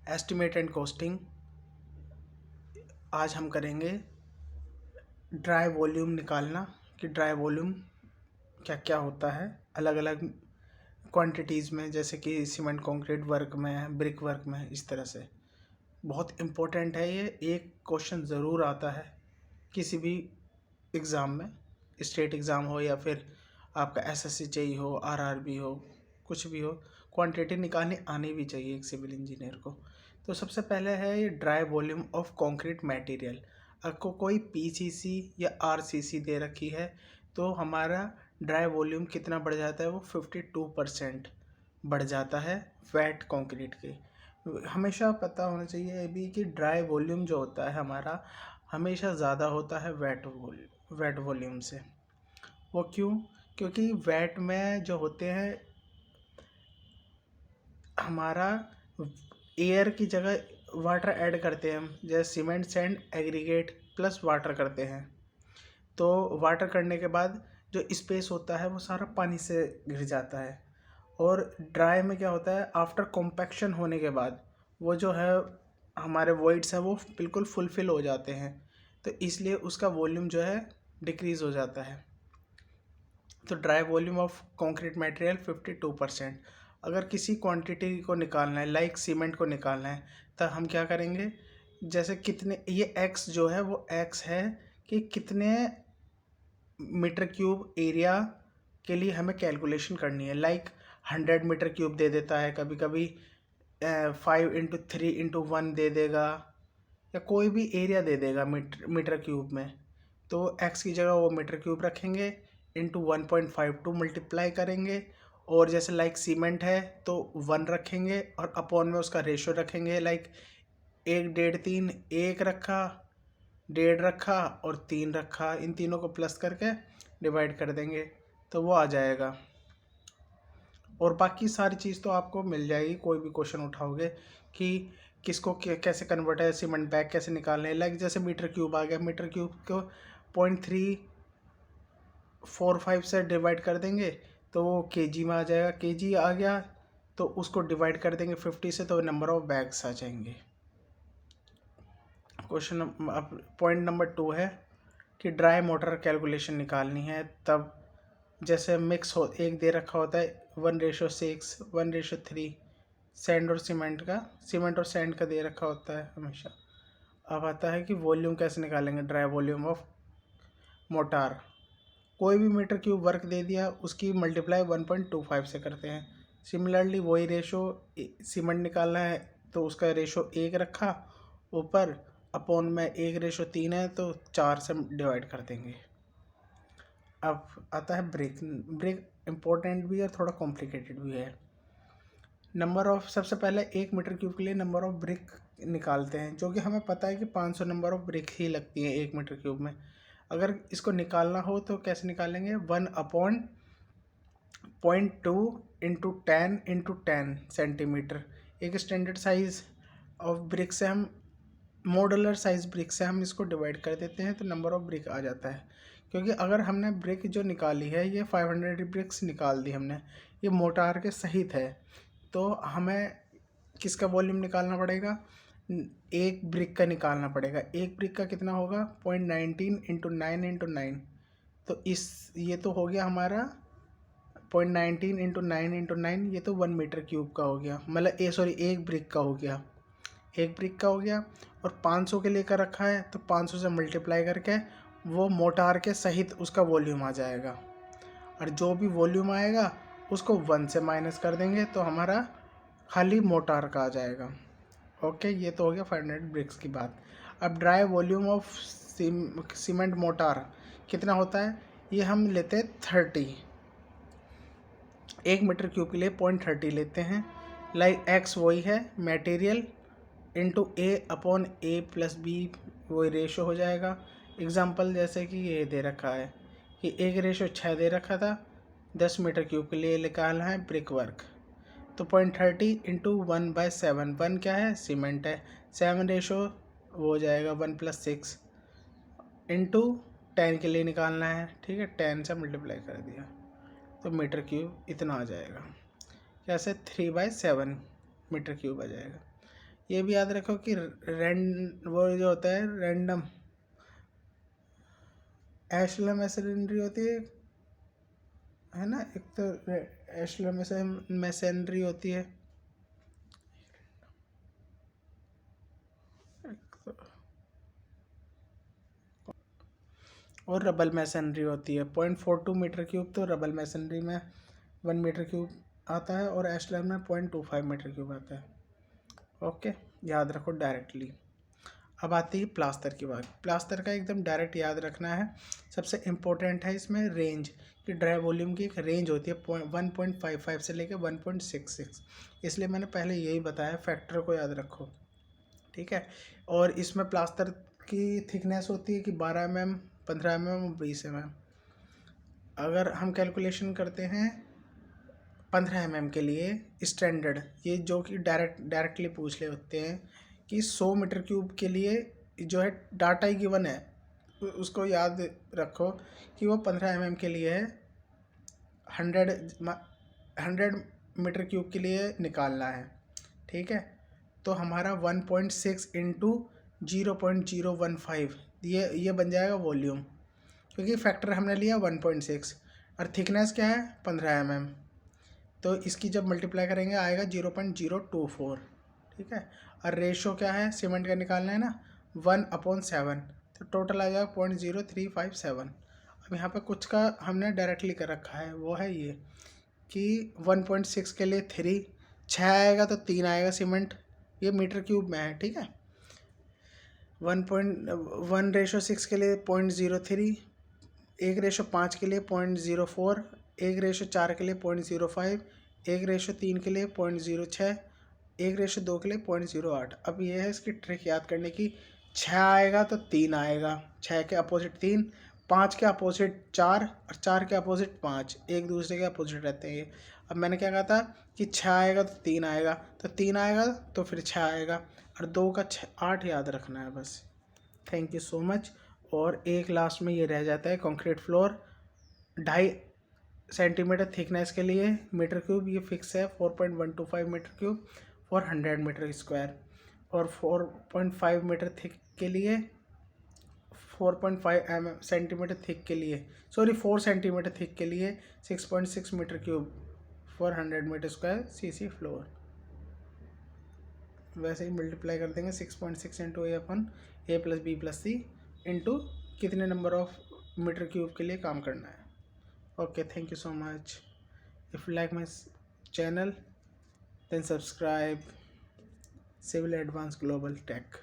Estimate and costing. आज हम करेंगे ड्राई वॉल्यूम निकालना कि ड्राई वॉल्यूम क्या क्या होता है अलग अलग क्वांटिटीज़ में, जैसे कि सीमेंट कंक्रीट वर्क में, ब्रिक वर्क में, इस तरह से। बहुत इम्पोर्टेंट है ये, एक क्वेश्चन ज़रूर आता है किसी भी एग्ज़ाम में, स्टेट एग्ज़ाम हो या फिर आपका एसएससी चाहिए हो, आरआरबी हो, कुछ भी हो, क्वांटिटी निकालनी आनी भी चाहिए एक सिविल इंजीनियर को। तो सबसे पहले है ये dry volume of concrete material. आपको कोई पीसीसी या आरसीसी दे रखी है तो हमारा ड्राई वॉल्यूम कितना बढ़ जाता है, वो 52% बढ़ जाता है वेट कंक्रीट के। हमेशा पता होना चाहिए ये भी कि ड्राई वॉल्यूम जो होता है हमारा हमेशा ज़्यादा होता है वेट वॉल्यूम से। वो क्यों? क्योंकि वेट में जो होते हैं हमारा एयर की जगह वाटर ऐड करते हैं हम, जैसे cement sand aggregate plus water करते हैं। तो वाटर करने के बाद जो स्पेस होता है वो सारा पानी से घिर जाता है। और ड्राई में क्या होता है, आफ्टर कॉम्पैक्शन होने के बाद वो जो है हमारे वॉइड्स हैं वो बिल्कुल फुलफिल हो जाते हैं, तो इसलिए उसका वॉल्यूम जो है डिक्रीज़ हो जाता है। तो dry volume of concrete material 52%। अगर किसी क्वांटिटी को निकालना है, लाइक सीमेंट को निकालना है, तो हम क्या करेंगे, जैसे कितने, ये एक्स जो है वो एक्स है कि कितने मीटर क्यूब एरिया के लिए हमें कैलकुलेशन करनी है। लाइक 100 मीटर क्यूब दे देता है, कभी कभी 5x3x1 दे देगा, या कोई भी एरिया दे देगा मीटर क्यूब में। तो एक्स की जगह वो मीटर क्यूब रखेंगे, इंटू 1.52 मल्टीप्लाई करेंगे। और जैसे लाइक सीमेंट है तो 1 रखेंगे और अपॉन में उसका रेशो रखेंगे, लाइक 1, 1.5, 3, 1 रखा, 1.5 रखा और 3 रखा, इन तीनों को प्लस करके डिवाइड कर देंगे तो वो आ जाएगा। और बाकी सारी चीज़ तो आपको मिल जाएगी, कोई भी क्वेश्चन उठाओगे कि किसको कैसे कन्वर्ट है, सीमेंट बैग कैसे निकालना है। लाइक जैसे मीटर क्यूब आ गया, मीटर क्यूब को 0.345 से डिवाइड कर देंगे तो वो केजी में आ जाएगा। केजी आ गया तो उसको डिवाइड कर देंगे 50 से, तो नंबर ऑफ बैग्स आ जाएंगे। क्वेश्चन पॉइंट नंबर 2 है कि ड्राई मोटर कैलकुलेशन निकालनी है। तब जैसे मिक्स हो, एक दे रखा होता है 1:6, 1:3 सैंड और सीमेंट का, सीमेंट और सैंड का दे रखा होता है हमेशा। अब आता है कि वॉल्यूम कैसे निकालेंगे, ड्राई वॉल्यूम ऑफ मोटार। कोई भी मीटर क्यूब वर्क दे दिया, उसकी मल्टीप्लाई 1.25 से करते हैं। सिमिलरली वही रेशो सीमेंट निकालना है तो उसका रेशो 1 रखा ऊपर, अपॉन में 1:3 है तो 4 से डिवाइड कर देंगे। अब आता है ब्रिक। ब्रिक इम्पोर्टेंट भी है, थोड़ा कॉम्प्लिकेटेड भी है। नंबर ऑफ, सबसे पहले 1 मीटर क्यूब के लिए नंबर ऑफ ब्रिक निकालते हैं, जो कि हमें पता है कि 500 नंबर ऑफ ब्रिक ही लगती है 1 मीटर क्यूब में। अगर इसको निकालना हो तो कैसे निकालेंगे, 1/0.2 इंटू 10 सेंटीमीटर। एक स्टैंडर्ड साइज ऑफ ब्रिक से हम, मॉडुलर साइज ब्रिक से हम इसको डिवाइड कर देते हैं तो नंबर ऑफ ब्रिक आ जाता है। क्योंकि अगर हमने ब्रिक जो निकाली है ये 500 ब्रिक्स निकाल दी हमने, ये मोटार के सहित है, तो हमें किसका वॉल्यूम निकालना पड़ेगा, एक ब्रिक का निकालना पड़ेगा। एक ब्रिक का कितना होगा, 0.19 इंटू 9 तो इस, ये तो हो गया हमारा 0.19 इंटू 9 ये तो 1 मीटर क्यूब का हो गया, मतलब एक ब्रिक का हो गया, एक ब्रिक का हो गया। और 500 के लेकर रखा है तो 500 से मल्टीप्लाई करके वो मोटार के सहित उसका वॉल्यूम आ जाएगा, और जो भी वॉल्यूम आएगा उसको 1 से माइनस कर देंगे तो हमारा खाली मोटार का आ जाएगा। ओके, ये तो हो गया 500 ब्रिक्स की बात। अब dry volume of cement motor कितना होता है, ये हम लेते हैं 30, 1 मीटर क्यूब के लिए 0.30 लेते हैं। लाइक एक्स वही है मटेरियल इंटू ए अपॉन ए प्लस बी, वही रेशो हो जाएगा। एग्जांपल जैसे कि ये दे रखा है कि 1:6 दे रखा था, 10 मीटर क्यूब के लिए निकालना है ब्रिक वर्क, तो 0.30 इंटू 1/7, 1 क्या है, सीमेंट है, 7 रेशो वो हो जाएगा 1+6 इंटू 10 के लिए निकालना है, ठीक है, 10 से मल्टीप्लाई कर दिया तो मीटर क्यूब इतना आ जाएगा। कैसे, 3/7 मीटर क्यूब आ जाएगा। ये भी याद रखो कि वो जो होता है रैंडम एशलर मैसनरी होती है ना, एक तो एशलर मैसनरी होती है, और रबल मैसनरी होती है। 0.42 मीटर क्यूब तो रबल मैसनरी में 1 मीटर क्यूब आता है, और एशलर में 0.25 मीटर क्यूब आता है। ओके, याद रखो डायरेक्टली। अब आती है प्लास्टर की बात। प्लास्टर का एकदम डायरेक्ट याद रखना है। सबसे इम्पोर्टेंट है इसमें रेंज, कि ड्राई वॉल्यूम की एक रेंज होती है 1.55 से लेकर 1.66, इसलिए मैंने पहले यही बताया, फैक्टर को याद रखो, ठीक है। और इसमें प्लास्टर की थिकनेस होती है कि 12 mm, 15 mm और 20 mm। अगर हम कैलकुलेशन करते हैं 15 mm के लिए स्टैंडर्ड, ये जो कि डायरेक्टली पूछ ले होते हैं कि 100 मीटर क्यूब के लिए जो है डाटा ही गिवन है, उसको याद रखो कि वो 15 mm के लिए है। 100 मीटर क्यूब के लिए निकालना है, ठीक है। तो हमारा 1.6 इंटू 0.015 ये बन जाएगा वॉल्यूम, क्योंकि फैक्टर हमने लिया 1.6 और थिकनेस क्या है 15 mm, तो इसकी जब मल्टीप्लाई करेंगे आएगा 0.024, ठीक है। और रेशो क्या है सीमेंट का निकालना है ना, 1/7, तो टोटल आ जाएगा 0.0357। अब यहाँ पे कुछ का हमने डायरेक्टली कर रखा है, वो है ये कि 1.6 के लिए 3, 6 आएगा तो 3 आएगा सीमेंट, ये मीटर क्यूब में है, ठीक है। 1.1/6 के लिए 0.03, 1/5 के लिए 0.04, 1/4 के लिए 0.05, 1/3 के लिए 0.06, 1/2 के लिए 0.08। अब ये है इसकी ट्रिक याद करने की, 6 आएगा तो 3 आएगा, 6 के अपोजिट 3, 5 के अपोजिट 4 और 4 के अपोजिट 5, एक दूसरे के अपोजिट रहते हैं ये। अब मैंने क्या कहा था कि 6 आएगा तो 3 आएगा, तो 3 आएगा तो फिर 6 आएगा, और 2 का 8 याद रखना है बस। Thank you so much. और एक लास्ट में ये रह जाता है कंक्रीट फ्लोर 2.5 सेंटीमीटर थिकनेस के लिए मीटर क्यूब, ये फिक्स है 4.125 metre cube for 100 metre square, और 4.5 मीटर थिक के लिए 4.5 सेंटीमीटर थिक के लिए, सॉरी 4 सेंटीमीटर थिक के लिए 6.6 metre cube for 100 metre square CC floor. वैसे ही मल्टीप्लाई कर देंगे 6.6 into A plus B plus C into कितने नंबर ऑफ मीटर क्यूब के लिए काम करना है। Okay, thank you so much. If you like my channel then subscribe. Civil advance global take.